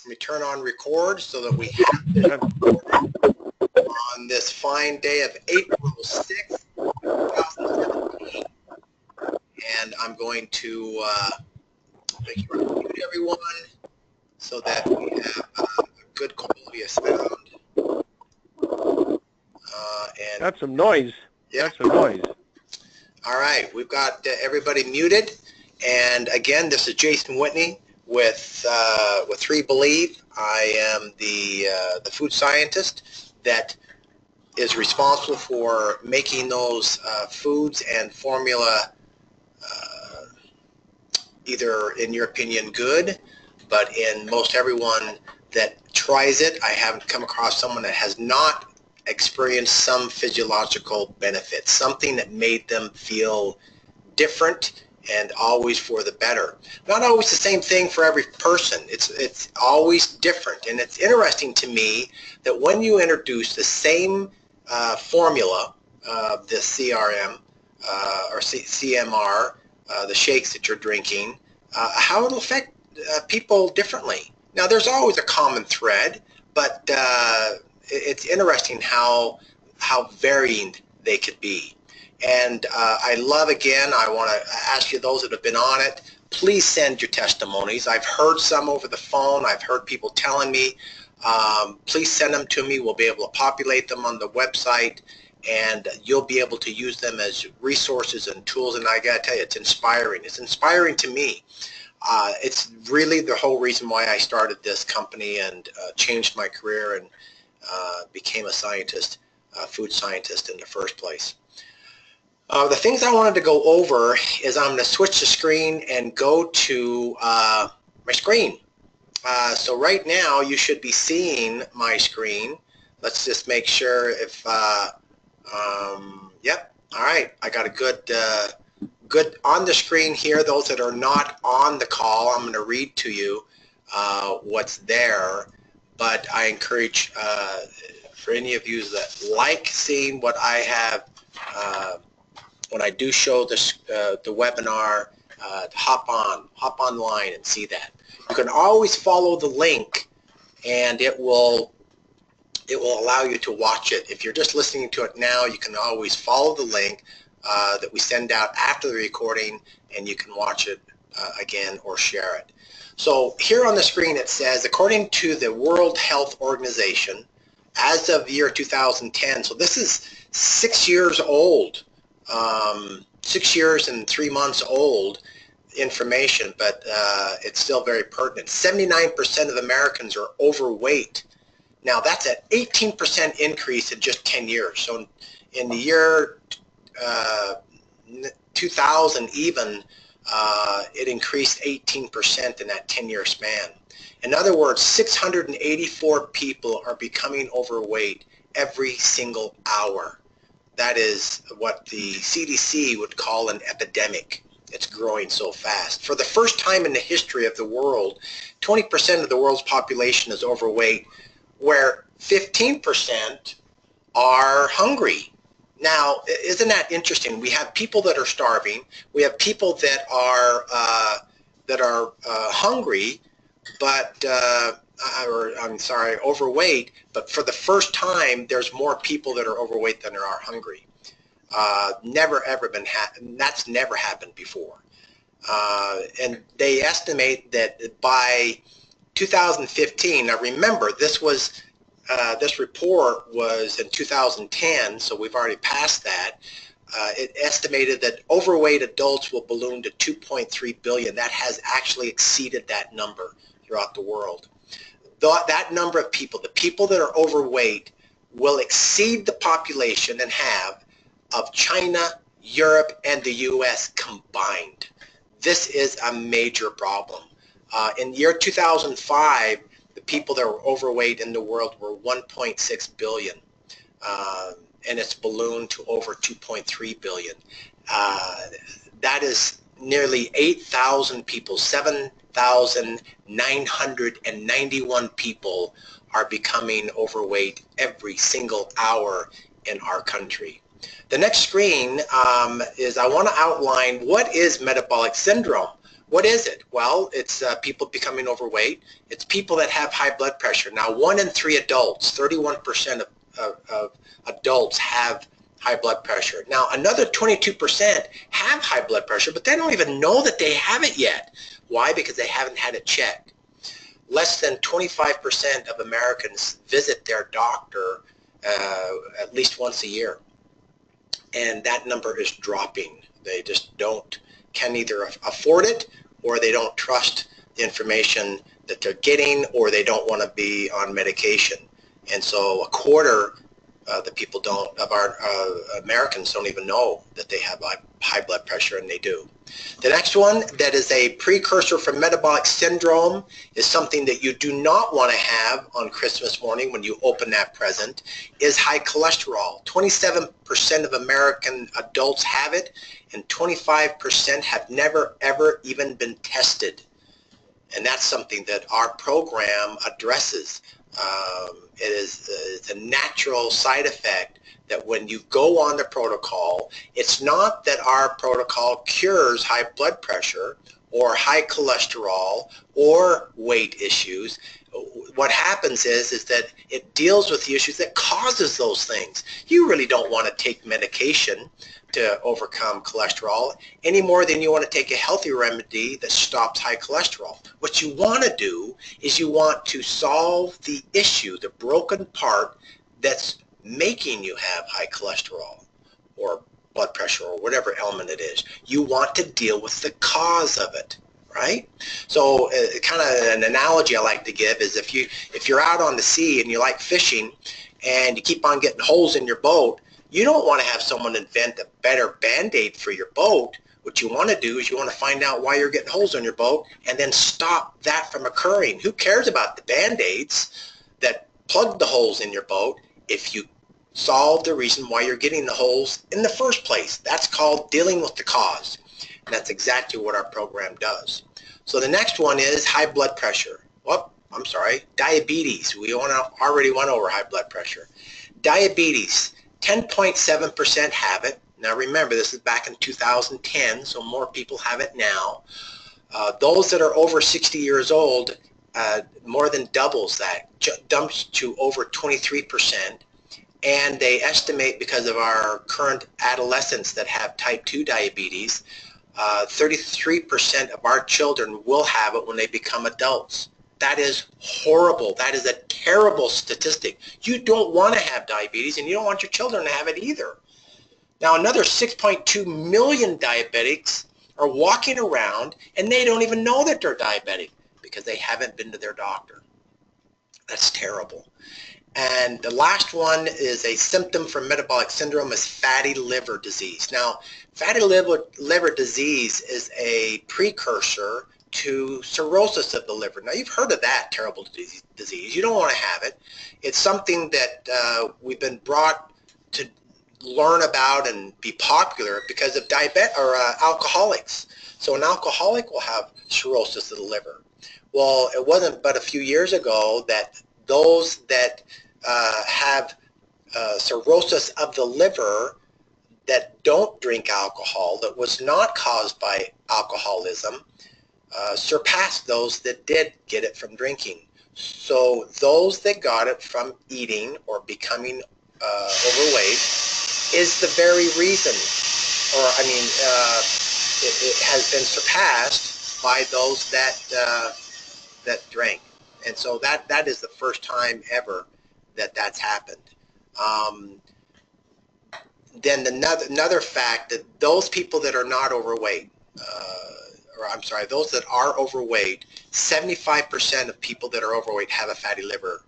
Let me turn on record so that we have this on this fine day of April 6th, 2017. And I'm going to make sure I mute everyone so that we have a good quality of sound. Got some noise. Yeah. Got some noise. All right, we've got everybody muted. And again, this is Jason Whitney with 3Believe. I am the food scientist that is responsible for making those foods and formula either, in your opinion, good, but in most everyone that tries it, I haven't come across someone that has not experienced some physiological benefit, something that made them feel different and always for the better. Not always the same thing for every person. It's always different. And it's interesting to me that when you introduce the same formula, the CRM or CMR, the shakes that you're drinking, how it'll affect people differently. Now, there's always a common thread, but it's interesting how varying they could be. And I love, again, I want to ask you, those that have been on it, please send your testimonies. I've heard some over the phone. I've heard people telling me. Please send them to me. We'll be able to populate them on the website, and you'll be able to use them as resources and tools. And I got to tell you, it's inspiring. It's inspiring to me. It's really the whole reason why I started this company and changed my career and became a scientist, food scientist in the first place. The things I wanted to go over is I'm going to switch the screen and go to my screen. So right now you should be seeing my screen. Let's just make sure if, yep, all right, I got a good on the screen here. Those that are not on the call, I'm going to read to you what's there, but I encourage for any of you that like seeing what I have when I do show this, the webinar, hop online and see that. You can always follow the link, and it will allow you to watch it. If you're just listening to it now, you can always follow the link that we send out after the recording, and you can watch it again or share it. So here on the screen it says, according to the World Health Organization, as of the year 2010, so this is 6 years old, 6 years and 3 months old information, but it's still very pertinent. 79% of Americans are overweight. Now that's an 18% increase in just 10 years. So in the year 2000 even, it increased 18% in that 10-year span. In other words, 684 people are becoming overweight every single hour. That is what the CDC would call an epidemic. It's growing so fast. For the first time in the history of the world, 20% of the world's population is overweight, where 15% are hungry. Now, isn't that interesting? We have people that are starving. We have people that are hungry, but overweight. But for the first time, there's more people that are overweight than there are hungry. Never ever been that's never happened before. And they estimate that by 2015. Now remember, this report was in 2010, so we've already passed that. It estimated that overweight adults will balloon to 2.3 billion. That has actually exceeded that number throughout the world. That number of people, the people that are overweight, will exceed the population and have of China, Europe, and the U.S. combined. This is a major problem. In the year 2005, the people that were overweight in the world were 1.6 billion, and it's ballooned to over 2.3 billion. That is nearly 8,000 people, 7,991 people are becoming overweight every single hour in our country. The next screen is I want to outline what is metabolic syndrome. What is it? Well, it's people becoming overweight. It's people that have high blood pressure. Now, 1 in 3 adults, 31% of adults have high blood pressure. Now, another 22% have high blood pressure, but they don't even know that they have it yet. Why? Because they haven't had it checked. Less than 25% of Americans visit their doctor at least once a year. And that number is dropping. They just can either afford it, or they don't trust the information that they're getting, or they don't want to be on medication. And so a quarter of our Americans don't even know that they have high blood pressure, and they do. The next one that is a precursor for metabolic syndrome is something that you do not want to have on Christmas morning when you open that present, is high cholesterol. 27% of American adults have it, and 25% have never ever even been tested. And that's something that our program addresses. It's a natural side effect that when you go on the protocol, it's not that our protocol cures high blood pressure or high cholesterol or weight issues. What happens is that it deals with the issues that causes those things. You really don't want to take medication to overcome cholesterol any more than you want to take a healthy remedy that stops high cholesterol. What you want to do is you want to solve the issue, the broken part that's making you have high cholesterol or blood pressure or whatever element it is. You want to deal with the cause of it, right? So kind of an analogy I like to give is if you're out on the sea and you like fishing and you keep on getting holes in your boat, you don't want to have someone invent a better Band-Aid for your boat. What you want to do is you want to find out why you're getting holes in your boat and then stop that from occurring. Who cares about the Band-Aids that plug the holes in your boat if you solve the reason why you're getting the holes in the first place? That's called dealing with the cause. And that's exactly what our program does. So the next one is high blood pressure. Well, I'm sorry, diabetes. We already went over high blood pressure. Diabetes. 10.7% have it. Now remember, this is back in 2010, so more people have it now. Those that are over 60 years old, more than doubles that, dumps to over 23%. And they estimate, because of our current adolescents that have type 2 diabetes, 33% of our children will have it when they become adults. That is horrible. That is a terrible statistic. You don't want to have diabetes, and you don't want your children to have it either. Now, another 6.2 million diabetics are walking around, and they don't even know that they're diabetic because they haven't been to their doctor. That's terrible. And the last one is a symptom for metabolic syndrome is fatty liver disease. Now, fatty liver disease is a precursor to cirrhosis of the liver. Now, you've heard of that terrible disease. You don't want to have it. It's something that we've been brought to learn about and be popular because of alcoholics. So an alcoholic will have cirrhosis of the liver. Well, it wasn't but a few years ago that those that have cirrhosis of the liver that don't drink alcohol, that was not caused by alcoholism, surpassed those that did get it from drinking. So those that got it from eating or becoming overweight is the very reason, or I mean, it has been surpassed by those that drank. And so that is the first time ever that's happened. Then another fact that those people that are not overweight, those that are overweight, 75% of people that are overweight have a fatty liver.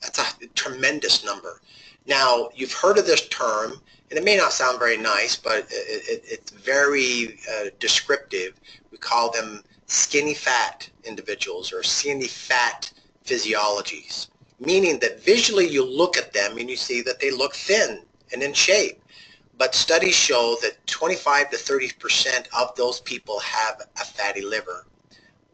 That's a tremendous number. Now, you've heard of this term, and it may not sound very nice, but it's very descriptive. We call them skinny fat individuals or skinny fat physiologies, meaning that visually you look at them and you see that they look thin and in shape. But studies show that 25 to 30% of those people have a fatty liver.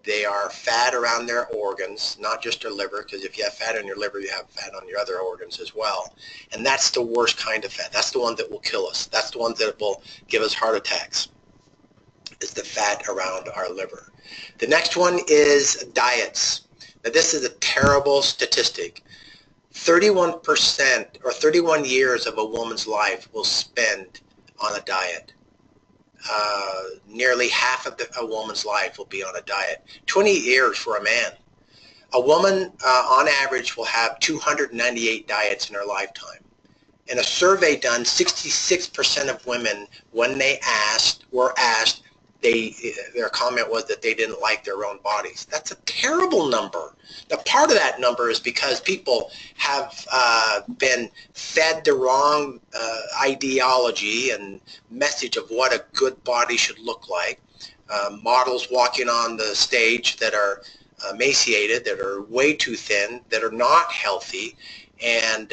They are fat around their organs, not just their liver, because if you have fat on your liver, you have fat on your other organs as well. And that's the worst kind of fat. That's the one that will kill us. That's the one that will give us heart attacks. is the fat around our liver. The next one is diets. Now this is a terrible statistic. 31% or 31 years of a woman's life will spend on a diet. Nearly half of a woman's life will be on a diet. 20 years for a man. A woman on average will have 298 diets in her lifetime. In a survey done, 66% of women, when they were asked, their comment was that they didn't like their own bodies. That's a terrible number. Now, part of that number is because people have been fed the wrong ideology and message of what a good body should look like. Models walking on the stage that are emaciated, that are way too thin, that are not healthy. And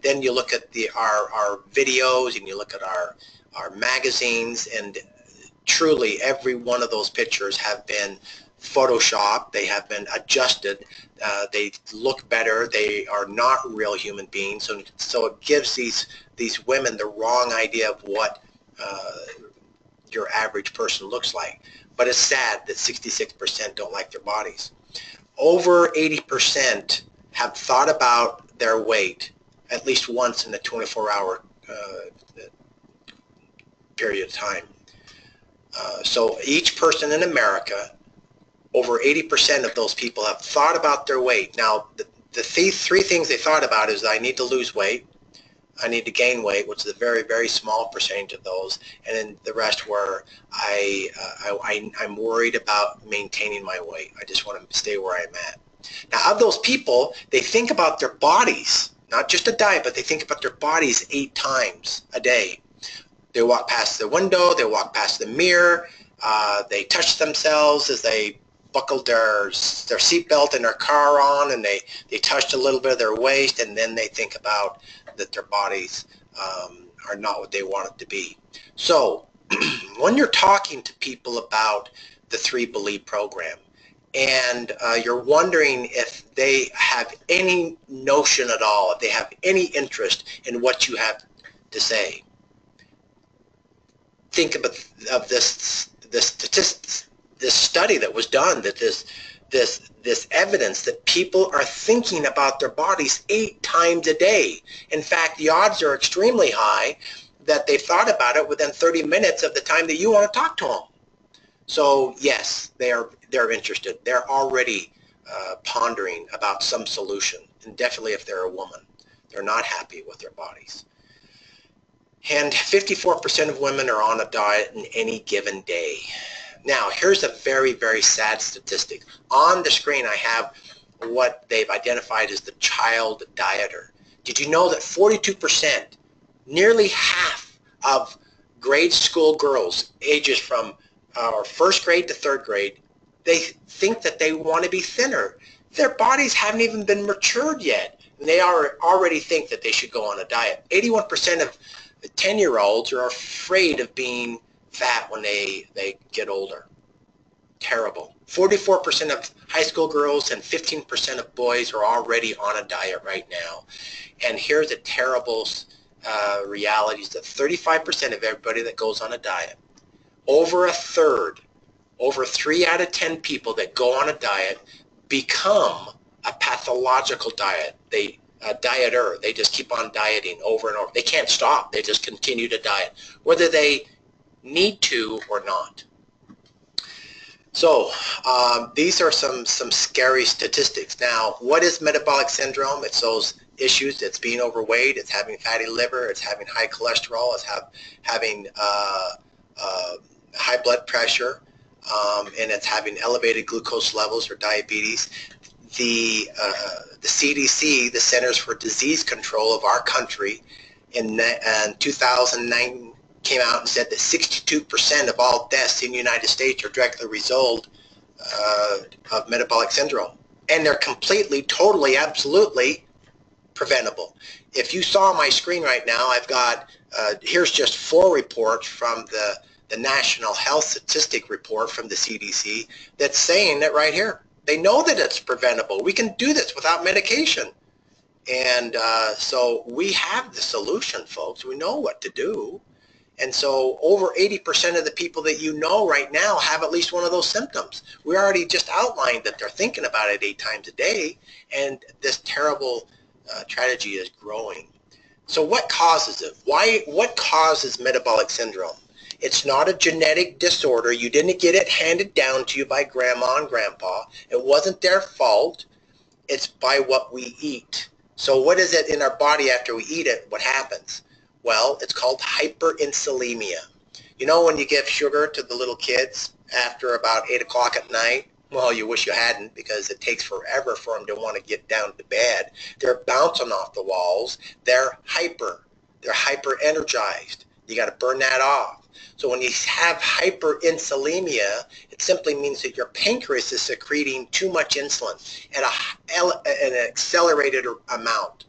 then you look at our videos and you look at our magazines, and truly every one of those pictures have been photoshopped, they have been adjusted, they look better, they are not real human beings, so it gives these women the wrong idea of what your average person looks like. But it's sad that 66% don't like their bodies. Over 80% have thought about their weight at least once in a 24-hour period of time. So each person in America, over 80% of those people have thought about their weight. Now, the three things they thought about is I need to lose weight, I need to gain weight, which is a very, very small percentage of those, and then the rest were I'm worried about maintaining my weight. I just want to stay where I'm at. Now, of those people, they think about their bodies, not just a diet, but they think about their bodies 8 times a day. They walk past the window, they walk past the mirror, they touch themselves as they buckled their seatbelt in their car on, and they touched a little bit of their waist, and then they think about that their bodies are not what they want it to be. So when you're talking to people about the 3Believe program, and you're wondering if they have any notion at all, if they have any interest in what you have to say, think of this statistics, this study that was done, that this evidence that people are thinking about their bodies 8 times a day. In fact, the odds are extremely high that they've thought about it within 30 minutes of the time that you want to talk to them. So yes, they're interested. They're already pondering about some solution, and definitely if they're a woman, they're not happy with their bodies. And 54% of women are on a diet in any given day. Now, here's a very, very sad statistic. On the screen, I have what they've identified as the child dieter. Did you know that 42%, nearly half of grade school girls, ages from first grade to 3rd grade, they think that they want to be thinner. Their bodies haven't even been matured yet, and they already think that they should go on a diet. 81% of 10-year-olds are afraid of being fat when they get older. Terrible. 44% of high school girls and 15% of boys are already on a diet right now. And here's a terrible reality, is that 35% of everybody that goes on a diet, over a third, over 3 out of 10 people that go on a diet become a pathological dieter. They just keep on dieting over and over. They can't stop. They just continue to diet, whether they need to or not. So these are some scary statistics. Now, what is metabolic syndrome? It's those issues. It's being overweight. It's having fatty liver. It's having high cholesterol. It's having high blood pressure, and it's having elevated glucose levels or diabetes. The CDC, the Centers for Disease Control of our country, in 2009 came out and said that 62% of all deaths in the United States are directly a result of metabolic syndrome. And they're completely, totally, absolutely preventable. If you saw my screen right now, I've got, here's just 4 reports from the National Health Statistic Report from the CDC that's saying that right here. They know that it's preventable. We can do this without medication. And so we have the solution, folks. We know what to do. And so over 80% of the people that you know right now have at least one of those symptoms. We already just outlined that they're thinking about it 8 times a day, and this terrible tragedy is growing. So what causes it? What causes metabolic syndrome? It's not a genetic disorder. You didn't get it handed down to you by grandma and grandpa. It wasn't their fault. It's by what we eat. So what is it in our body after we eat it? What happens? Well, it's called hyperinsulinemia. You know when you give sugar to the little kids after about 8 o'clock at night? Well, you wish you hadn't, because it takes forever for them to want to get down to bed. They're bouncing off the walls. They're hyper energized. You got to burn that off. So when you have hyperinsulinemia, it simply means that your pancreas is secreting too much insulin at an accelerated amount.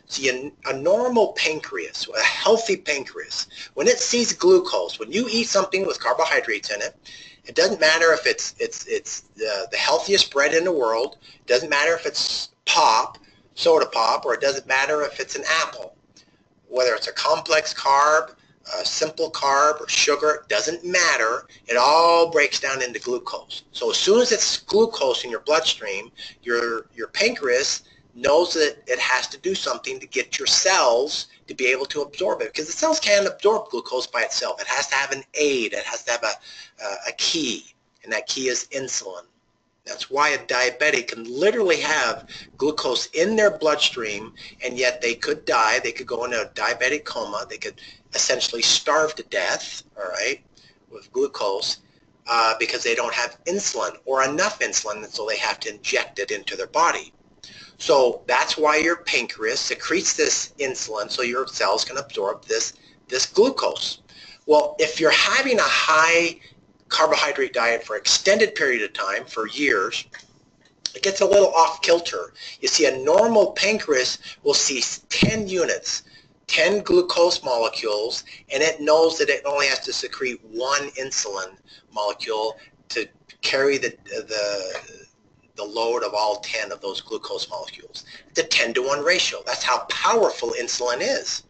See, a normal pancreas, a healthy pancreas, when it sees glucose, when you eat something with carbohydrates in it, it doesn't matter if it's the healthiest bread in the world. It doesn't matter if it's soda pop, or it doesn't matter if it's an apple. Whether it's a complex carb, a simple carb, or sugar, it doesn't matter. It all breaks down into glucose. So as soon as it's glucose in your bloodstream, your pancreas knows that it has to do something to get your cells to be able to absorb it, because the cells can't absorb glucose by itself. It has to have an aid. It has to have a key, and that key is insulin. That's why a diabetic can literally have glucose in their bloodstream, and yet they could die. They could go into a diabetic coma. They could essentially starve to death, all right, with glucose, because they don't have insulin or enough insulin, and so they have to inject it into their body. So that's why your pancreas secretes this insulin so your cells can absorb this glucose. Well, if you're having a high carbohydrate diet for an extended period of time, for years, it gets a little off kilter. You see, a normal pancreas will see 10 units, 10 glucose molecules, and it knows that it only has to secrete 1 insulin molecule to carry the load of all 10 of those glucose molecules. It's a 10-to-1 ratio. That's how powerful insulin is.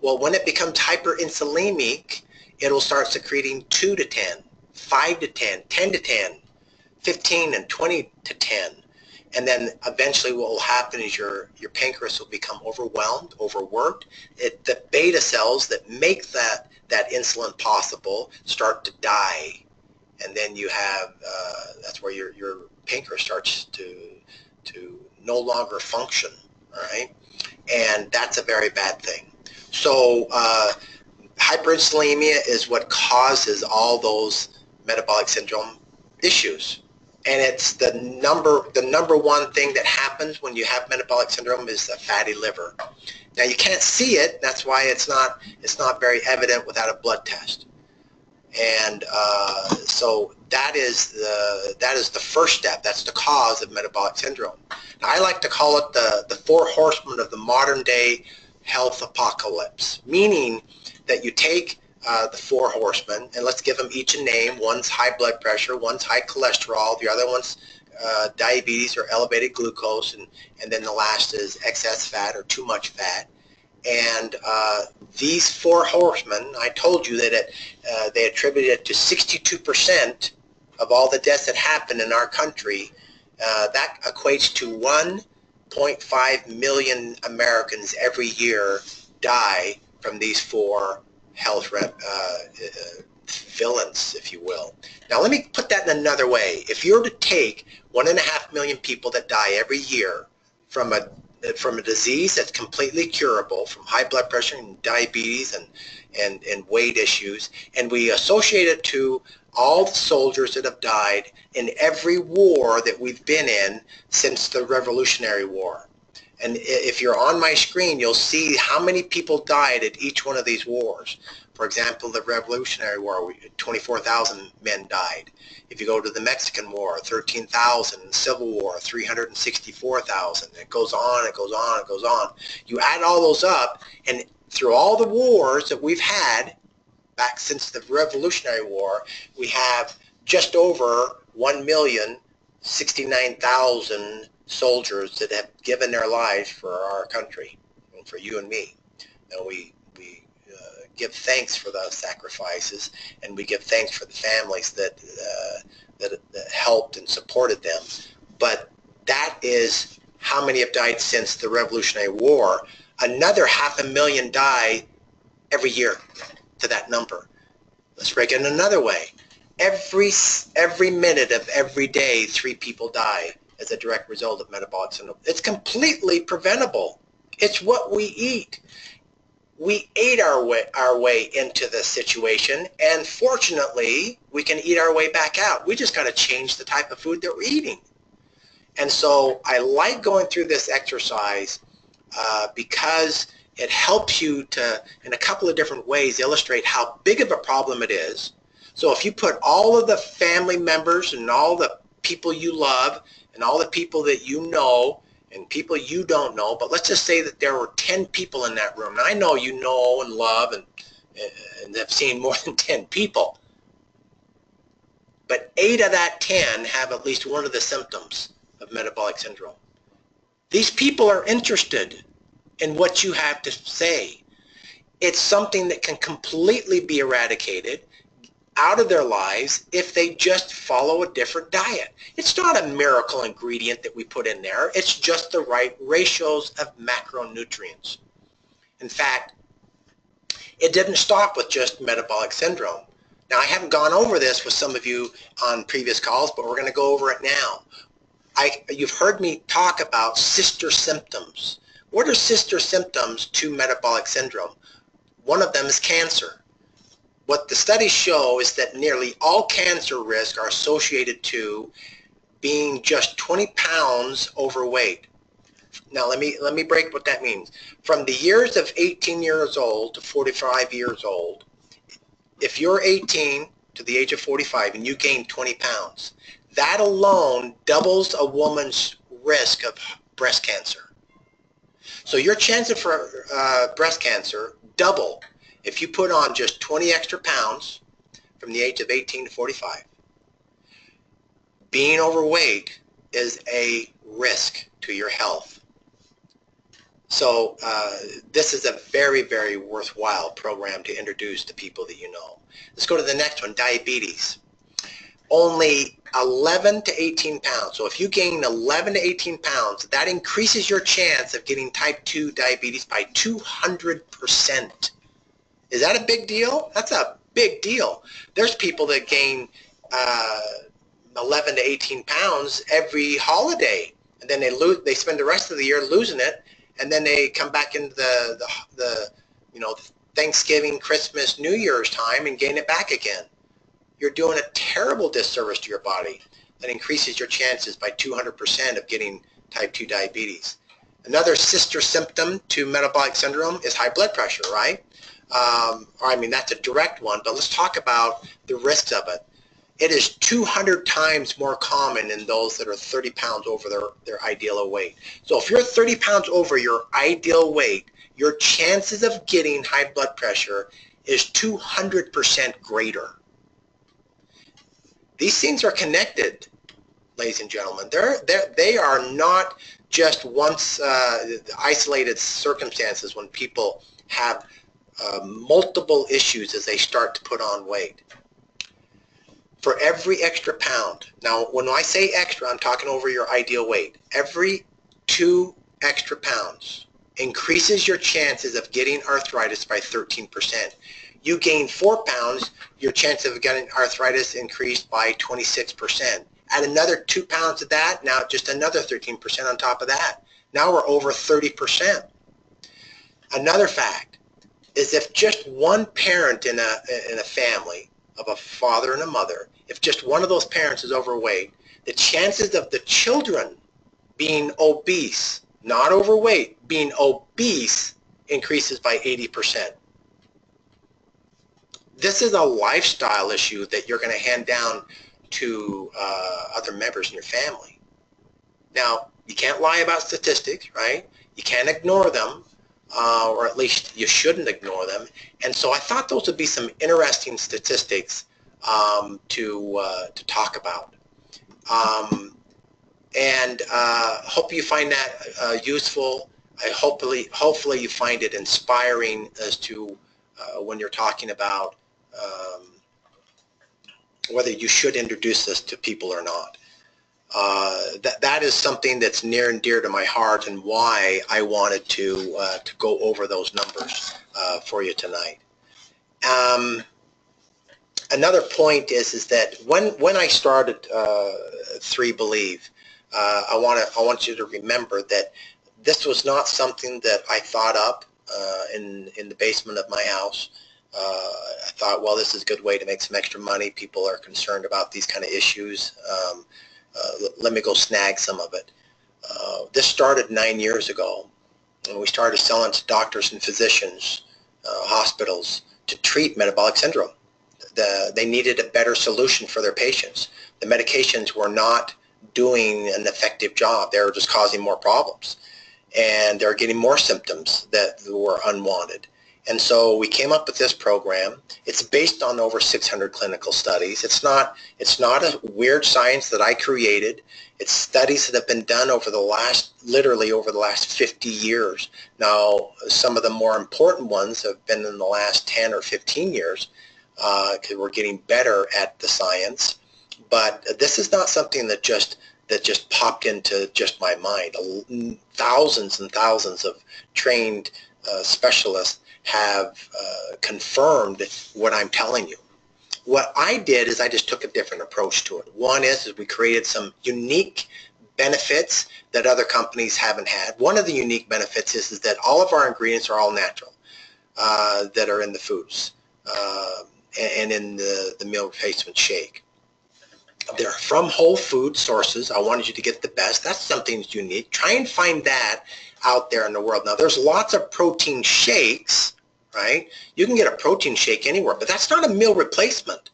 Well, when it becomes hyperinsulinic, it'll start secreting 2 to 10, 5 to 10, 10 to 10, 15 and 20 to 10. And then eventually what will happen is your pancreas will become overwhelmed, overworked. The beta cells that make that insulin possible start to die. And then you have, that's where your pancreas starts to no longer function, all right? And that's a very bad thing. So hyperinsulinemia is what causes all those metabolic syndrome issues. And it's the number one thing that happens when you have metabolic syndrome is a fatty liver. Now you can't see it. That's why it's not very evident without a blood test. And so that is the first step. That's the cause of metabolic syndrome. Now, I like to call it the 4 horsemen of the modern day health apocalypse, meaning that you take the 4 horsemen, and let's give them each a name. One's high blood pressure, one's high cholesterol, the other one's diabetes or elevated glucose, and then the last is excess fat or too much fat. And these 4 horsemen, I told you that they attributed it to 62% of all the deaths that happen in our country. That equates to 1.5 million Americans every year die from these 4 health villains, if you will. Now let me put that in another way. If you were to take 1.5 million people that die every year from a disease that's completely curable, from high blood pressure and diabetes and weight issues, and we associate it to all the soldiers that have died in every war that we've been in since the Revolutionary War. And if you're on my screen, you'll see how many people died at each one of these wars. For example, the Revolutionary War, 24,000 men died. If you go to the Mexican War, 13,000. Civil War, 364,000. It goes on, it goes on, it goes on. You add all those up, and through all the wars that we've had back since the Revolutionary War, we have just over 1,069,000 soldiers that have given their lives for our country and for you and me. And we give thanks for the sacrifices, and we give thanks for the families that helped and supported them. But that is how many have died since the Revolutionary War. Another 500,000 die every year to that number. Let's break it another way. Every minute of every day, 3 people die as a direct result of metabolic syndrome. It's completely preventable. It's what we eat. We ate our way into the situation, and fortunately, we can eat our way back out. We just got to change the type of food that we're eating. And so I like going through this exercise because it helps you to, in a couple of different ways, illustrate how big of a problem it is. So if you put all of the family members and all the people you love and all the people that you know and people you don't know, but let's just say that there were 10 people in that room. Now, I know you know and love and have seen more than 10 people, but 8 of that 10 have at least one of the symptoms of metabolic syndrome. These people are interested in what you have to say. It's something that can completely be eradicated out of their lives if they just follow a different diet. It's not a miracle ingredient that we put in there. It's just the right ratios of macronutrients. In fact, it didn't stop with just metabolic syndrome. Now, I haven't gone over this with some of you on previous calls, but we're going to go over it now. You've heard me talk about sister symptoms. What are sister symptoms to metabolic syndrome? One of them is cancer. What the studies show is that nearly all cancer risks are associated to being just 20 pounds overweight. Now let me break what that means. From the years of 18 years old to 45 years old, if you're 18 to the age of 45 and you gain 20 pounds, that alone doubles a woman's risk of breast cancer. So your chances for breast cancer double if you put on just 20 extra pounds from the age of 18 to 45. Being overweight is a risk to your health. So this is a very, very worthwhile program to introduce to people that you know. Let's go to the next one, diabetes. Only 11 to 18 pounds. So if you gain 11 to 18 pounds, that increases your chance of getting type 2 diabetes by 200%. Is that a big deal? That's a big deal. There's people that gain 11 to 18 pounds every holiday, and then they spend the rest of the year losing it, and then they come back into the Thanksgiving, Christmas, New Year's time and gain it back again. You're doing a terrible disservice to your body. That increases your chances by 200% of getting type 2 diabetes. Another sister symptom to metabolic syndrome is high blood pressure, right? That's a direct one, but let's talk about the risks of it. It is 200 times more common in those that are 30 pounds over their ideal weight. So if you're 30 pounds over your ideal weight, your chances of getting high blood pressure is 200% greater. These things are connected, ladies and gentlemen. They are not just once isolated circumstances when people have multiple issues as they start to put on weight. For every extra pound, now when I say extra, I'm talking over your ideal weight, every 2 extra pounds increases your chances of getting arthritis by 13%. You gain 4 pounds, your chance of getting arthritis increased by 26%. Add another 2 pounds to that, now just another 13% on top of that. Now we're over 30%. Another fact is if just one parent in a family of a father and a mother, if just one of those parents is overweight, the chances of the children being obese, not overweight, being obese increases by 80%. This is a lifestyle issue that you're going to hand down to other members in your family. Now, you can't lie about statistics, right? You can't ignore them, or at least you shouldn't ignore them. And so I thought those would be some interesting statistics to talk about. Hope you find that useful. Hopefully you find it inspiring as to when you're talking about whether you should introduce this to people or not. That is something that's near and dear to my heart, and why I wanted to go over those numbers for you tonight. Another point is that when I started 3Believe, I want you to remember that this was not something that I thought up in the basement of my house. I thought, well, this is a good way to make some extra money. People are concerned about these kind of issues. Let me go snag some of it. This started 9 years ago, and we started selling to doctors and physicians, hospitals, to treat metabolic syndrome. They needed a better solution for their patients. The medications were not doing an effective job. They were just causing more problems, and they were getting more symptoms that were unwanted. And so we came up with this program. It's based on over 600 clinical studies. It's not a weird science that I created. It's studies that have been done over the last, literally over the last 50 years. Now, some of the more important ones have been in the last 10 or 15 years, because we're getting better at the science. But this is not something that just popped into just my mind. Thousands and thousands of trained specialists have confirmed what I'm telling you. What I did is I just took a different approach to it. One is we created some unique benefits that other companies haven't had. One of the unique benefits is that all of our ingredients are all natural, that are in the foods and in the meal replacement shake. They're from whole food sources. I wanted you to get the best. That's something that's unique. Try and find that out there in the world. Now, there's lots of protein shakes, right? You can get a protein shake anywhere, but that's not a meal replacement.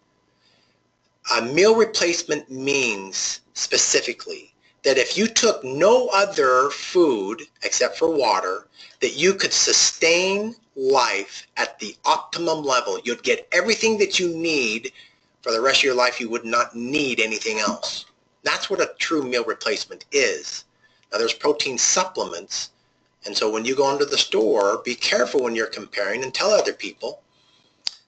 A meal replacement means specifically that if you took no other food except for water, that you could sustain life at the optimum level. You'd get everything that you need for the rest of your life. You would not need anything else. That's what a true meal replacement is. Now, there's protein supplements, and so when you go into the store, be careful when you're comparing, and tell other people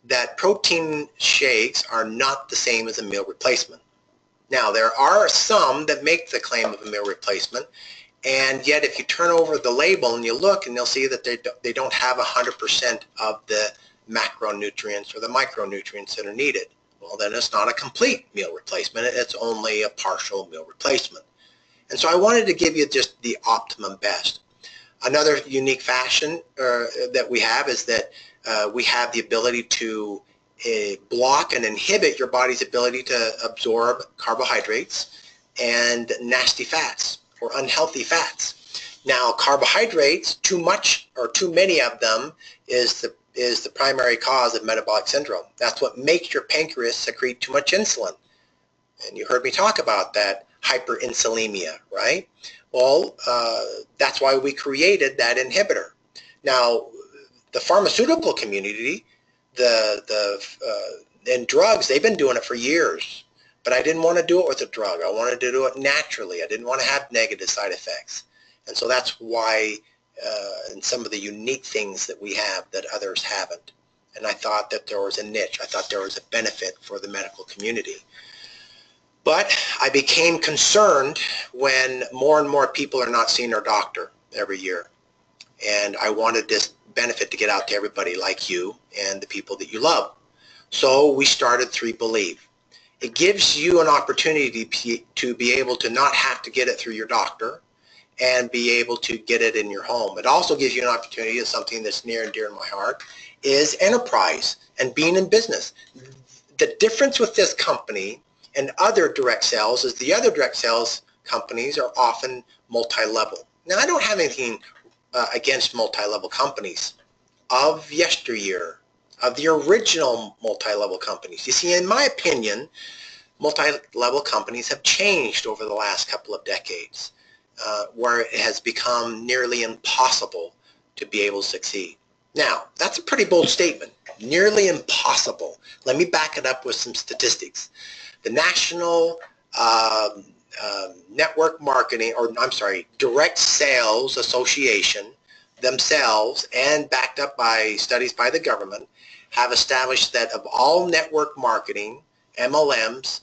that protein shakes are not the same as a meal replacement. Now, there are some that make the claim of a meal replacement, and yet if you turn over the label and you look, and you'll see that they don't have 100% of the macronutrients or the micronutrients that are needed. Well, then it's not a complete meal replacement. It's only a partial meal replacement. And so I wanted to give you just the optimum best. Another unique fashion that we have is that we have the ability to block and inhibit your body's ability to absorb carbohydrates and nasty fats or unhealthy fats. Now, carbohydrates, too much or too many of them, is the primary cause of metabolic syndrome. That's what makes your pancreas secrete too much insulin. And you heard me talk about that, hyperinsulinemia, right? Well, that's why we created that inhibitor. Now, the pharmaceutical community, and drugs, they've been doing it for years. But I didn't want to do it with a drug. I wanted to do it naturally. I didn't want to have negative side effects. And so that's why, and some of the unique things that we have that others haven't. And I thought that there was a niche. I thought there was a benefit for the medical community. But I became concerned when more and more people are not seeing their doctor every year. And I wanted this benefit to get out to everybody like you and the people that you love. So we started 3Believe. It gives you an opportunity to be able to not have to get it through your doctor and be able to get it in your home. It also gives you an opportunity, is something that's near and dear to my heart, is enterprise and being in business. The difference with this company and other direct sales is the other direct sales companies are often multi-level. Now, I don't have anything against multi-level companies of yesteryear, of the original multi-level companies. You see, in my opinion, multi-level companies have changed over the last couple of decades, where it has become nearly impossible to be able to succeed. Now, that's a pretty bold statement, nearly impossible. Let me back it up with some statistics. The National Network Marketing, or I'm sorry, Direct Sales Association, themselves and backed up by studies by the government have established that of all network marketing, MLMs,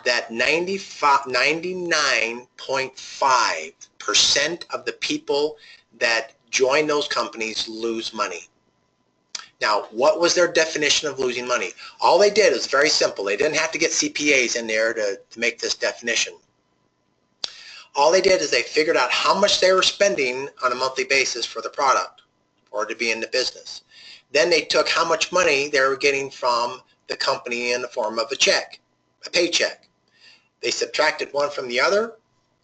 that 99.5% of the people that join those companies lose money. Now, what was their definition of losing money? All they did was very simple. They didn't have to get CPAs in there to make this definition. All they did is they figured out how much they were spending on a monthly basis for the product or to be in the business. Then they took how much money they were getting from the company in the form of a check, a paycheck. They subtracted one from the other,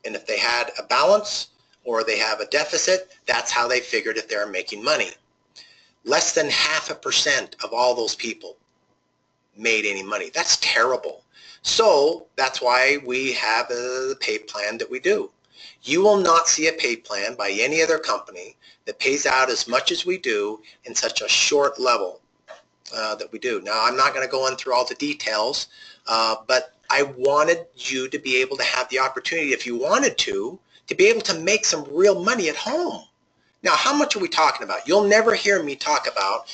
and if they had a balance or they have a deficit, that's how they figured if they're making money. Less than 0.5% of all those people made any money. That's terrible. So that's why we have the pay plan that we do. You will not see a pay plan by any other company that pays out as much as we do in such a short level that we do. Now, I'm not going to go in through all the details, but I wanted you to be able to have the opportunity, if you wanted to be able to make some real money at home. Now, how much are we talking about? You'll never hear me talk about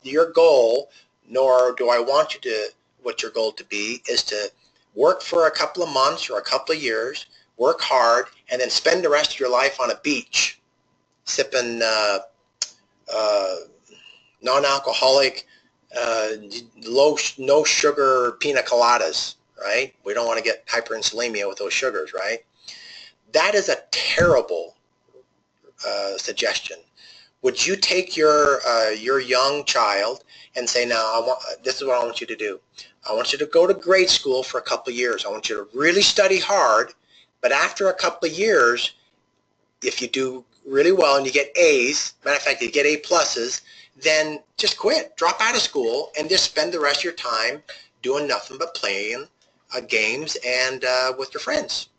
your goal, nor do I want you to, what your goal to be is to work for a couple of months or a couple of years, work hard, and then spend the rest of your life on a beach sipping non-alcoholic, no sugar pina coladas, right? We don't want to get hyperinsulinemia with those sugars, right? That is a terrible suggestion. Would you take your young child and say, now, this is what I want you to do. I want you to go to grade school for a couple of years. I want you to really study hard, but after a couple of years, if you do really well and you get A's, matter of fact, you get A pluses, then just quit, drop out of school, and just spend the rest of your time doing nothing but playing games and with your friends.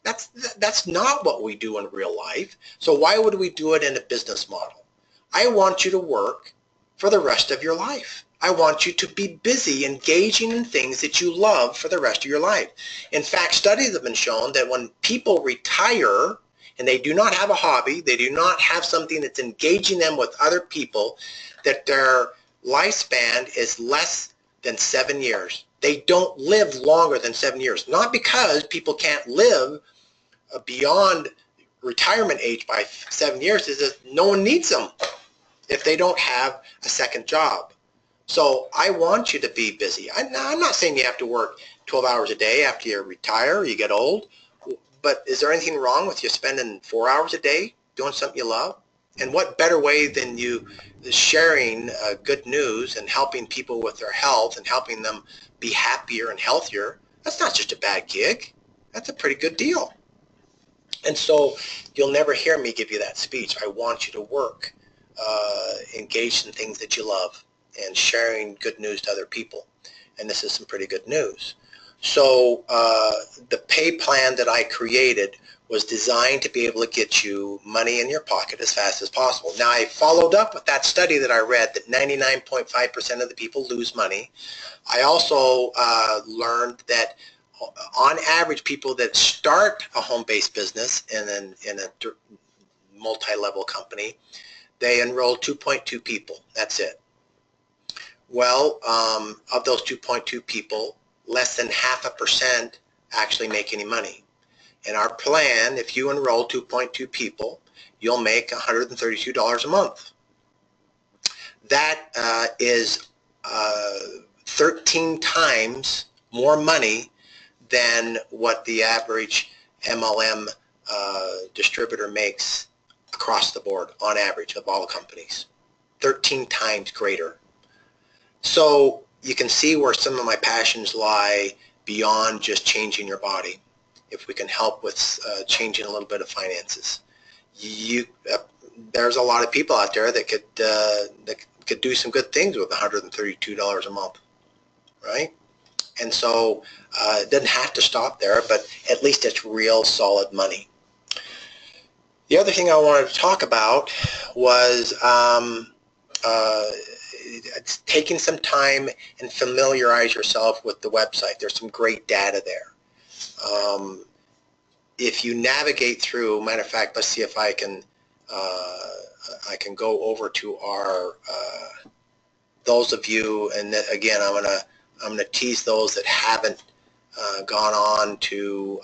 That's not what we do in real life. So why would we do it in a business model? I want you to work for the rest of your life. I want you to be busy engaging in things that you love for the rest of your life. In fact, studies have been shown that when people retire and they do not have a hobby, they do not have something that's engaging them with other people, that their lifespan is less than 7 years. They don't live longer than 7 years. Not because people can't live beyond retirement age by 7 years, is that no one needs them if they don't have a second job. So I want you to be busy. I'm not saying you have to work 12 hours a day after you retire or you get old, but is there anything wrong with you spending 4 hours a day doing something you love? And what better way than you sharing good news and helping people with their health and helping them be happier and healthier? That's not just a bad gig. That's a pretty good deal. And so you'll never hear me give you that speech. I want you to work, engage in things that you love, and sharing good news to other people. And this is some pretty good news. So the pay plan that I created was designed to be able to get you money in your pocket as fast as possible. Now, I followed up with that study that I read that 99.5% of the people lose money. I also learned that on average, people that start a home-based business in a multi-level company, they enroll 2.2 people. That's it. Well, of those 2.2 people, less than 0.5% actually make any money. In our plan, if you enroll 2.2 people, you'll make $132 a month. That is 13 times more money than what the average MLM distributor makes across the board on average of all companies. 13 times greater. So you can see where some of my passions lie beyond just changing your body. If we can help with changing a little bit of finances, there's a lot of people out there that could do some good things with $132 a month, right? And so it doesn't have to stop there, but at least it's real solid money. The other thing I wanted to talk about was taking some time and familiarize yourself with the website. There's some great data there. If you navigate through, matter of fact, let's see if I can I can go over to our those of you, and again, I'm gonna tease those that haven't gone on to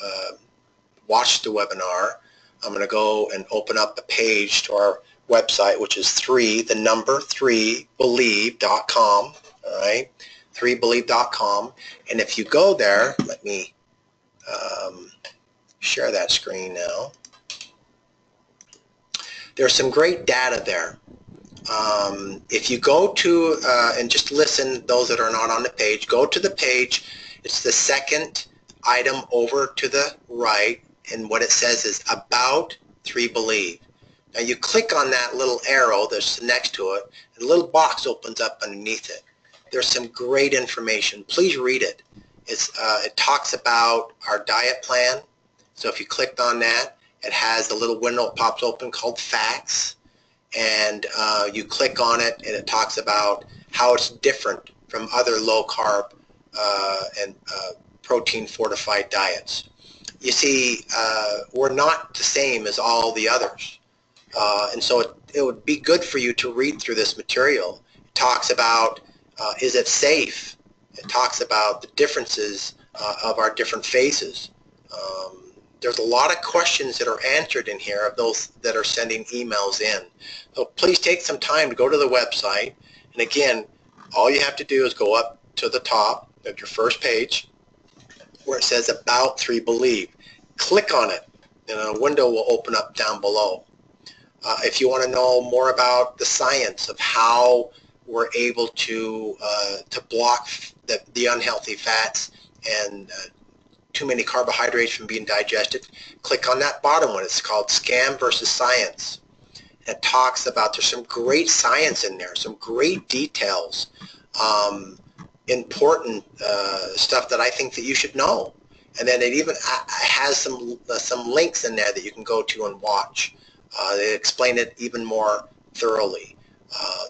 watch the webinar. I'm going to go and open up a page to our website, which is 3Believe.com. All right, 3Believe.com. And if you go there, let me share that screen now. There's some great data there. If you go to, and just listen, those that are not on the page, go to the page. It's the second item over to the right, and what it says is About 3Believe. Now you click on that little arrow that's next to it, and a little box opens up underneath it. There's some great information. Please read it. It talks about our diet plan. So if you clicked on that, it has a little window that pops open called Facts. And you click on it, and it talks about how it's different from other low-carb and protein-fortified diets. You see, we're not the same as all the others. And so it would be good for you to read through this material. It talks about, is it safe? It talks about the differences of our different phases. There's a lot of questions that are answered in here of those that are sending emails in. So please take some time to go to the website. And again, all you have to do is go up to the top of your first page where it says About 3Believe. Click on it, and a window will open up down below. If you want to know more about the science of how we're able to block the unhealthy fats and too many carbohydrates from being digested, click on that bottom one. It's called Scam versus Science. It talks about, there's some great science in there, some great details, important stuff that I think that you should know. And then it even has some links in there that you can go to and watch. They explain it even more thoroughly.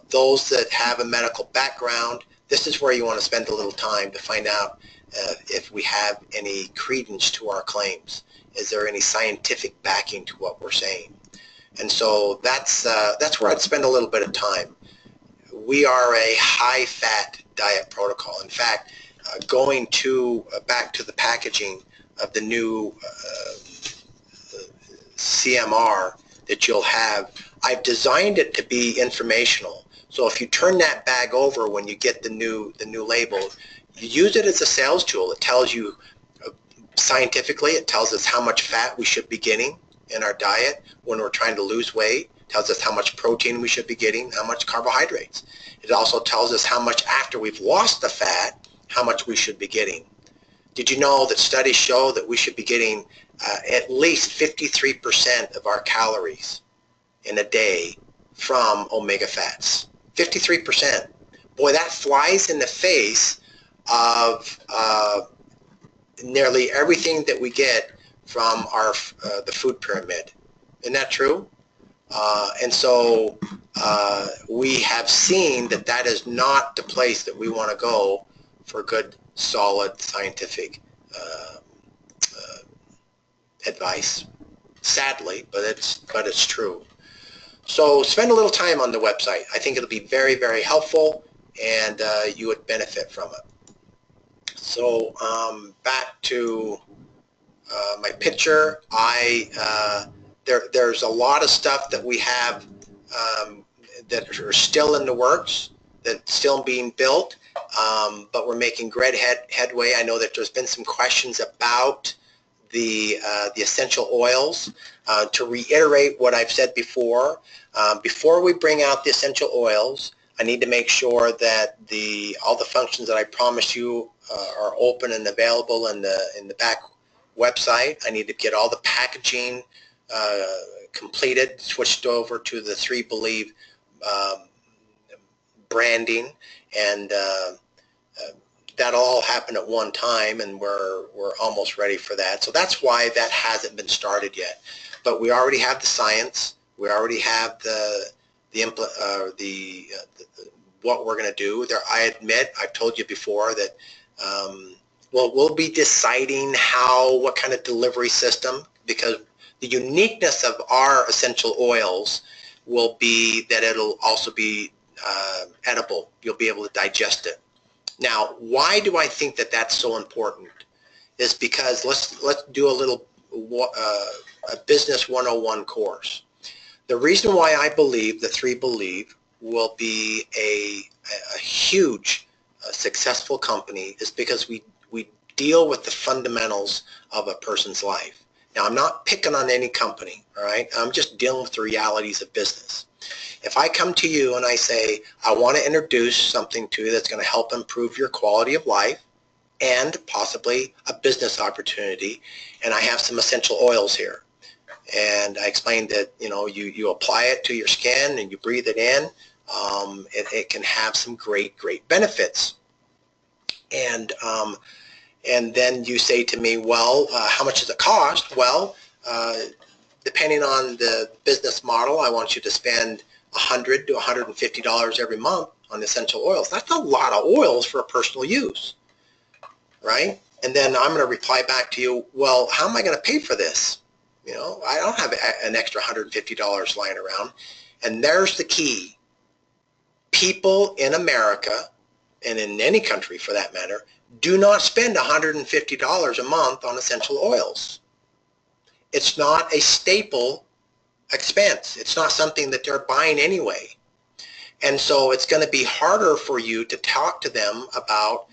Those that have a medical background, this is where you want to spend a little time to find out if we have any credence to our claims. Is there any scientific backing to what we're saying? And so that's where I'd spend a little bit of time. We are a high-fat diet protocol. In fact, going back to the packaging of the new CMR that you'll have, I've designed it to be informational. So if you turn that bag over when you get the new label, you use it as a sales tool. It tells you scientifically, it tells us how much fat we should be getting in our diet when we're trying to lose weight. It tells us how much protein we should be getting, how much carbohydrates. It also tells us how much after we've lost the fat, how much we should be getting. Did you know that studies show that we should be getting at least 53% of our calories in a day from omega fats? 53%. Boy, that flies in the face of nearly everything that we get from the food pyramid. Isn't that true? And so we have seen that that is not the place that we want to go for good, solid, scientific advice. Sadly, but it's true. So spend a little time on the website. I think it'll be very, very helpful, and you would benefit from it. So back to my picture. There's a lot of stuff that we have that are still in the works, that's still being built, but we're making great headway. I know that there's been some questions about the essential oils. To reiterate what I've said before we bring out the essential oils, I need to make sure that all the functions that I promised you are open and available in the back website. I need to get all the packaging completed, switched over to the 3Believe branding, and that'll all happen at one time, and we're almost ready for that. So that's why that hasn't been started yet. But we already have the science. We already have what we're going to do. I admit, I've told you before that we'll be deciding what kind of delivery system, because The uniqueness of our essential oils will be that it'll also be edible. You'll be able to digest it. Now, why do I think that that's so important? Is because let's do a little a business 101 course. The reason why I believe the 3Believe will be a huge successful company is because we deal with the fundamentals of a person's life. Now, I'm not picking on any company, all right? I'm just dealing with the realities of business. If I come to you and I say, I want to introduce something to you that's going to help improve your quality of life and possibly a business opportunity, and I have some essential oils here, and I explained that, you know, you apply it to your skin and you breathe it in, it can have some great benefits. And then you say to me, well, how much does it cost? Well, depending on the business model, I want you to spend $100 to $150 every month on essential oils. That's a lot of oils for personal use, right? And then I'm going to reply back to you, well, how am I going to pay for this? You know, I don't have an extra $150 lying around. And there's the key. People in America, and in any country for that matter, do not spend $150 a month on essential oils. It's not a staple expense. It's not something that they're buying anyway. And so it's going to be harder for you to talk to them about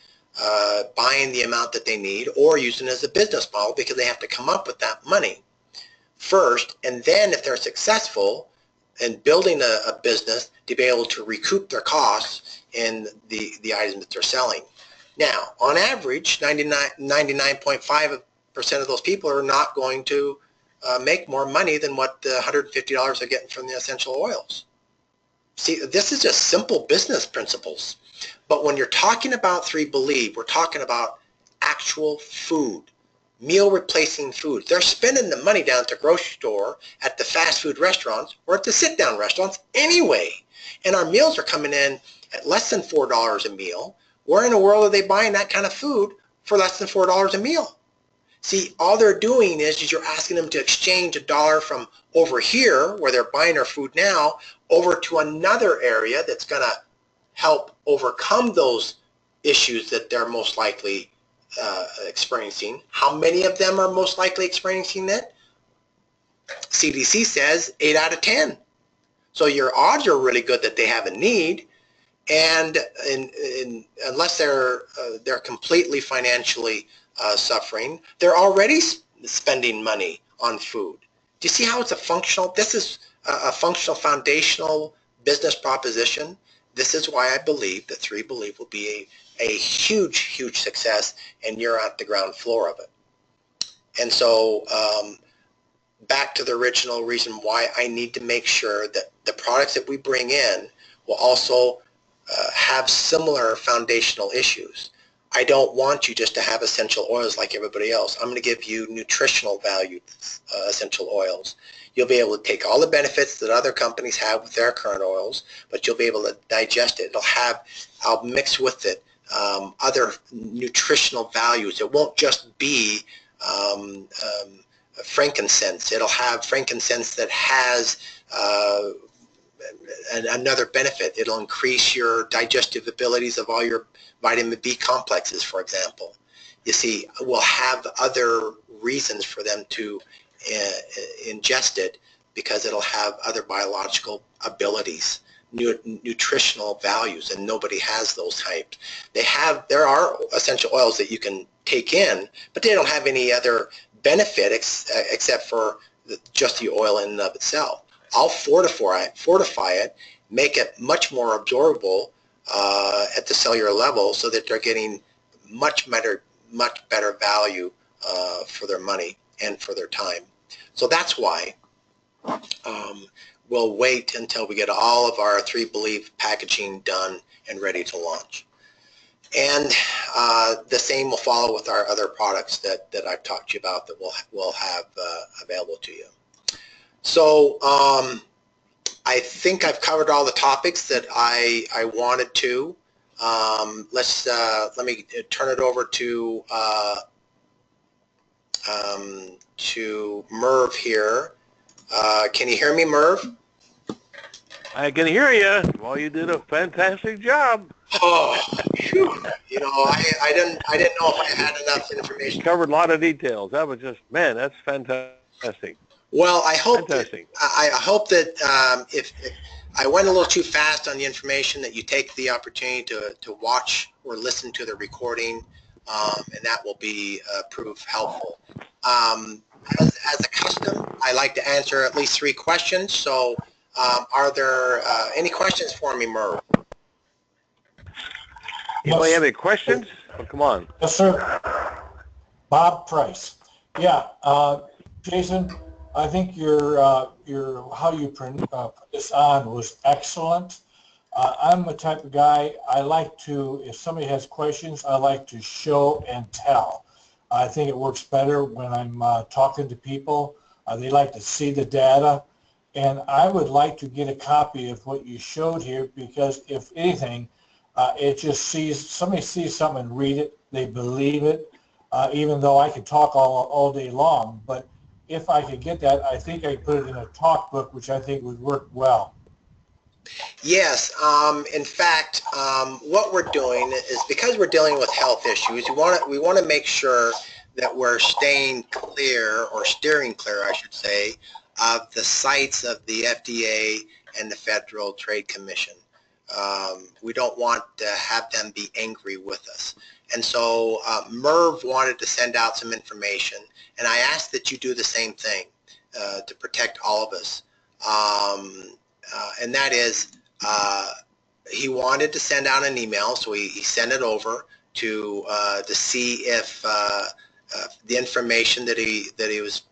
buying the amount that they need or using it as a business model, because they have to come up with that money first, and then if they're successful in building a business, to be able to recoup their costs in the items that they're selling. Now, on average, 99.5% of those people are not going to make more money than what the $150 they're getting from the essential oils. See, this is just simple business principles. But when you're talking about 3Believe, we're talking about actual food, meal replacing food. They're spending the money down at the grocery store, at the fast food restaurants, or at the sit-down restaurants anyway. And our meals are coming in at less than $4 a meal. Where in the world are they buying that kind of food for less than $4 a meal? See, all they're doing is you're asking them to exchange $1 from over here, where they're buying their food now, over to another area that's going to help overcome those issues that they're most likely experiencing. How many of them are most likely experiencing it? CDC says 8 out of 10. So your odds are really good that they have a need, and unless they're completely financially suffering, they're already spending money on food. Do you see how it's a functional? This is a functional, foundational business proposition. This is why I believe that 3Believe will be a huge success, and you're at the ground floor of it. And so back to the original reason why I need to make sure that the products that we bring in will also have similar foundational issues. I don't want you just to have essential oils like everybody else. I'm going to give you nutritional value essential oils. You'll be able to take all the benefits that other companies have with their current oils, but you'll be able to digest it. I'll mix with it other nutritional values. It won't just be frankincense. It'll have frankincense that has another benefit. It'll increase your digestive abilities of all your vitamin B complexes, for example. You see, we'll have other reasons for them to ingest it, because it'll have other biological abilities, nutritional values, and nobody has those types. There are essential oils that you can take in, but they don't have any other benefit except for just the oil in and of itself. I'll fortify it, make it much more absorbable at the cellular level, so that they're getting much better value for their money and for their time. So that's why we'll wait until we get all of our 3Believe packaging done and ready to launch. And the same will follow with our other products that I've talked to you about that we'll have available to you. So I think I've covered all the topics that I wanted to. Let me turn it over to to Merv here. Can you hear me, Merv? I can hear you. Well, you did a fantastic job. Oh, phew. You know, I didn't know if I had enough You information. covered a lot of details. That was just, man, that's fantastic. Well, Fantastic. I hope that if I went a little too fast on the information, that you take the opportunity to watch or listen to the recording, and that will be prove helpful. Um, as a custom, I like to answer at least 3 questions. So, are there any questions for me, Merv? Anybody Yes, have any questions? Oh, come on. yes, sir. Bob Price. Yeah, Jason, I think your how you put this on was excellent. I'm the type of guy, I like to, if somebody has questions, I like to show and tell. I think it works better when I'm talking to people. They like to see the data. And I would like to get a copy of what you showed here because if anything, it just somebody sees something and read it, they believe it, even though I could talk all day long. But if I could get that, I think I could put it in a talk book, which I think would work well. Yes. In fact, what we're doing is because we're dealing with health issues, we want to make sure that we're staying clear or steering clear, I should say, of the sites of the FDA and the Federal Trade Commission. We don't want to have them be angry with us. And so Merv wanted to send out some information, and I asked that you do the same thing to protect all of us. And that is, he wanted to send out an email, so he sent it over to see if the information that he was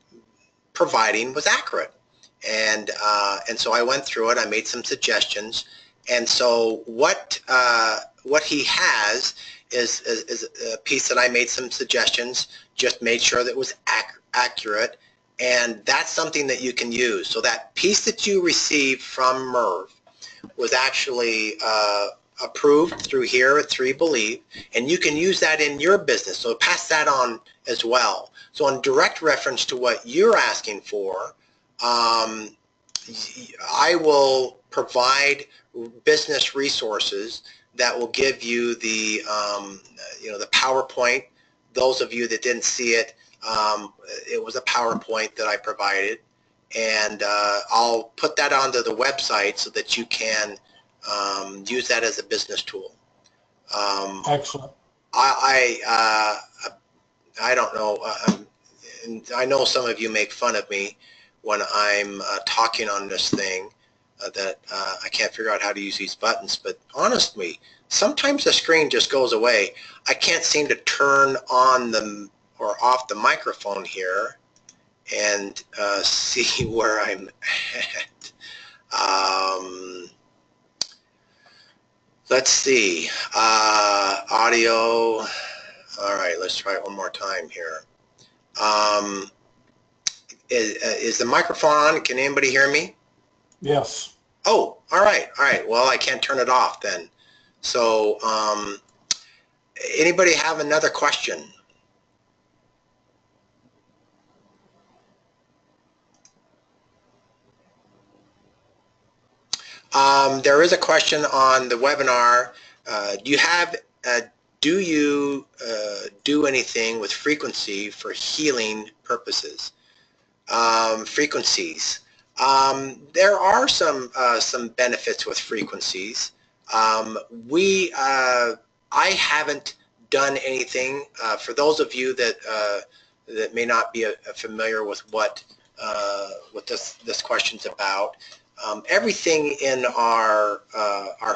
providing was accurate. And so I went through it. I made some suggestions. And so what he has is a piece that I made some suggestions, just made sure that it was accurate. And that's something that you can use. So that piece that you received from Merv was actually approved through here at 3Believe, and you can use that in your business. So pass that on as well. So in direct reference to what you're asking for, I will provide business resources that will give you the the PowerPoint. Those of you that didn't see it, it was a PowerPoint that I provided, and I'll put that onto the website so that you can use that as a business tool. Excellent. I don't know. I know some of you make fun of me when I'm talking on this thing that I can't figure out how to use these buttons, but honestly, sometimes the screen just goes away. I can't seem to turn on the or off the microphone here and see where I'm at. Let's see. Audio. All right, let's try it one more time here. Is the microphone on? Can anybody hear me? Yes. Oh, all right, all right. Well, I can't turn it off then. So, anybody have another question? There is a question on the webinar. Do you do anything with frequency for healing purposes? Frequencies. There are some benefits with frequencies. I haven't done anything. For those of you that may not be familiar with what this question's about, everything in our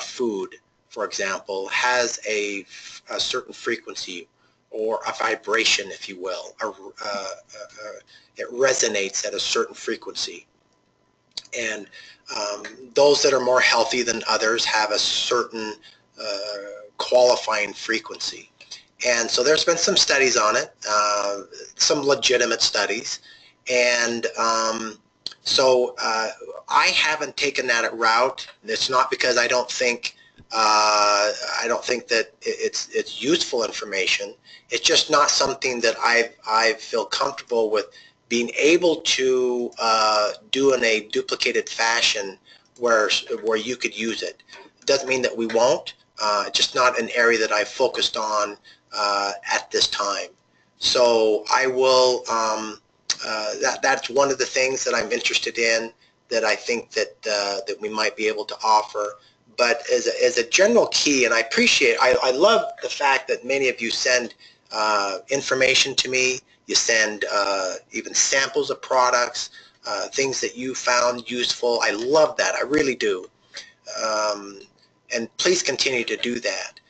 food, for example, has a certain frequency or a vibration, if you will. It resonates at a certain frequency. And those that are more healthy than others have a certain qualifying frequency. And so there's been some studies on it, some legitimate studies. And so I haven't taken that route. It's not because I don't think I don't think that it's useful information. It's just not something that I feel comfortable with being able to do in a duplicated fashion where you could use it. It doesn't mean that we won't. It's just not an area that I've focused on at this time. So I will. That's one of the things that I'm interested in, that I think that we might be able to offer. But as a general key, and I love the fact that many of you send information to me. You send even samples of products, things that you found useful. I love that. I really do. And please continue to do that.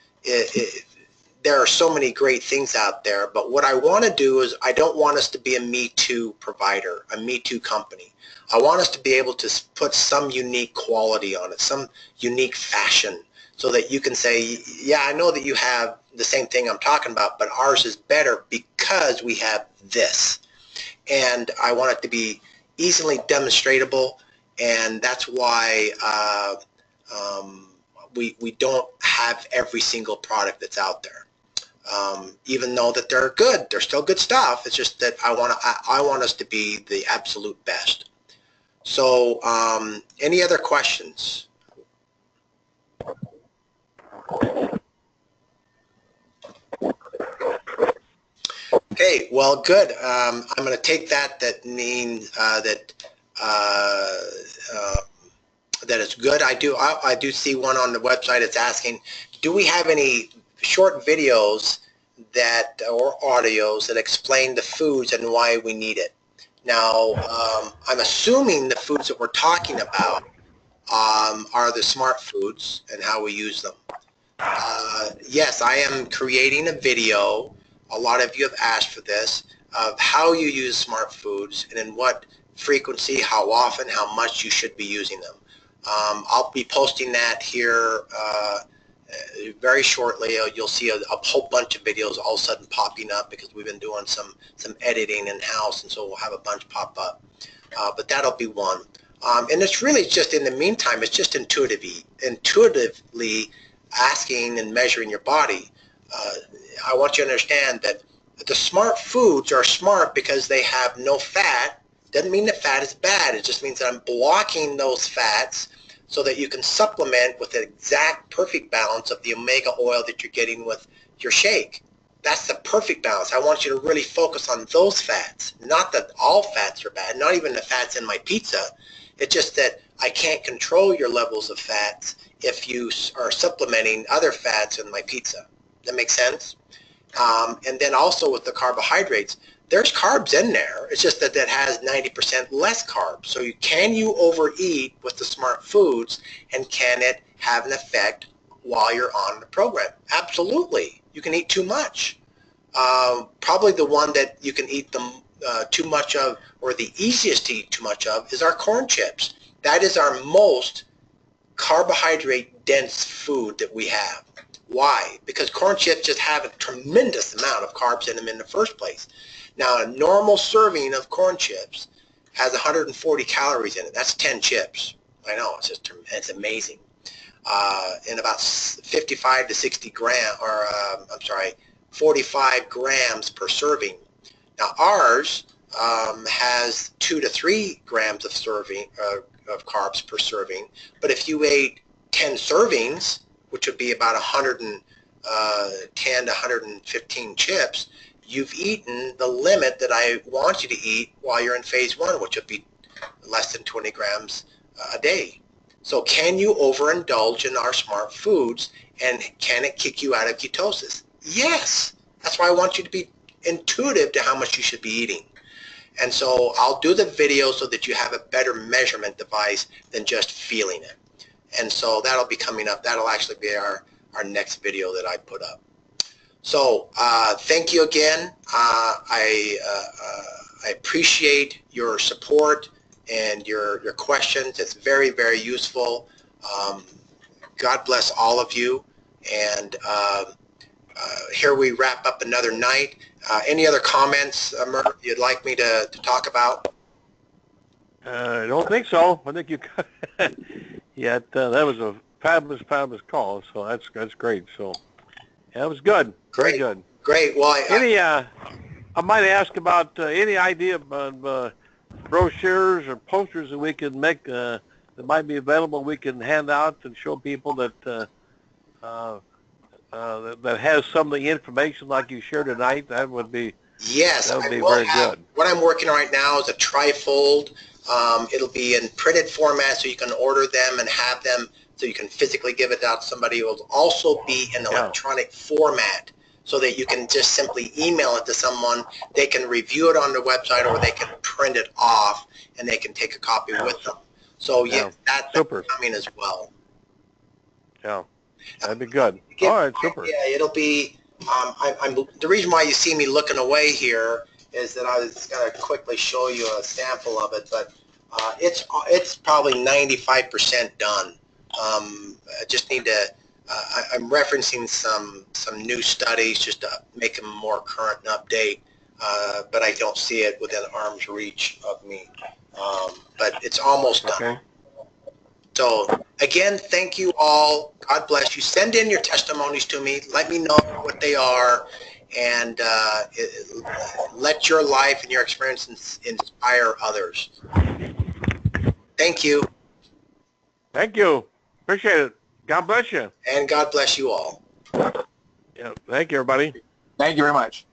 There are so many great things out there, but what I want to do is, I don't want us to be a Me Too provider, a Me Too company. I want us to be able to put some unique quality on it, some unique fashion, so that you can say, yeah, I know that you have the same thing I'm talking about, but ours is better because we have this. And I want it to be easily demonstratable, and that's why we don't have every single product that's out there. Even though that they're good, they're still good stuff. It's just that I want us to be the absolute best. So, any other questions? Okay, well, good. I'm going to take that. That means that it's good. I do see one on the website. It's asking, do we have any short videos that or audios that explain the foods and why we need it? Now, I'm assuming the foods that we're talking about are the smart foods and how we use them. Yes, I am creating a video. A lot of you have asked for this, of how you use smart foods and in what frequency, how often, how much you should be using them. I'll be posting that here very shortly. You'll see a whole bunch of videos all of a sudden popping up, because we've been doing some editing in-house, and so we'll have a bunch pop up. But that'll be one. And it's really just, in the meantime, it's just intuitively asking and measuring your body. I want you to understand that the smart foods are smart because they have no fat. Doesn't mean that fat is bad. It just means that I'm blocking those fats so that you can supplement with the exact perfect balance of the omega oil that you're getting with your shake. That's the perfect balance. I want you to really focus on those fats. Not that all fats are bad, not even the fats in my pizza. It's just that I can't control your levels of fats if you are supplementing other fats in my pizza. That makes sense? And then also with the carbohydrates, there's carbs in there. It's just that that has 90% less carbs. So can you overeat with the smart foods, and can it have an effect while you're on the program? Absolutely. You can eat too much. Probably the one that you can eat too much of, or the easiest to eat too much of, is our corn chips. That is our most carbohydrate dense food that we have. Why? Because corn chips just have a tremendous amount of carbs in them in the first place. Now, a normal serving of corn chips has 140 calories in it. That's 10 chips. I know, it's amazing. And about 55 to 60 grams, or 45 grams per serving. Now, ours has 2 to 3 grams of carbs per serving. But if you ate 10 servings, which would be about 110 to 115 chips, you've eaten the limit that I want you to eat while you're in phase 1, which would be less than 20 grams a day. So can you overindulge in our smart foods, and can it kick you out of ketosis? Yes. That's why I want you to be intuitive to how much you should be eating. And so I'll do the video so that you have a better measurement device than just feeling it. And so that'll be coming up. That'll actually be our next video that I put up. So thank you again. I appreciate your support and your questions. It's very, very useful. God bless all of you. And here we wrap up another night. Any other comments, Murph, you'd like me to talk about? I don't think so. I think you. Yeah, that was a fabulous call. So that's great. So yeah, it was good. Very Great. good. Great. Well, I might ask about any idea of brochures or posters that we could make that might be available. We can hand out and show people that that has some of the information like you shared tonight. yes, That would I be will very have. good. What I'm working on right now is a trifold. It'll be in printed format, so you can order them and have them, so you can physically give it out to somebody. It will also be in electronic format, so that you can just simply email it to someone. They can review it on the website, or they can print it off and they can take a copy with them. So yeah, that's coming as well. Yeah, that'd be good. All right, super. Yeah, it'll be. The reason why you see me looking away here is that I was going to quickly show you a sample of it, but it's probably 95% done. I just need to. I'm referencing some new studies just to make them more current and update, but I don't see it within arm's reach of me. But it's almost done. Okay. So again, thank you all. God bless you. Send in your testimonies to me. Let me know what they are, and let your life and your experience inspire others. Thank you. Thank you. Appreciate it. God bless you. And God bless you all. Yeah. Thank you, everybody. Thank you very much.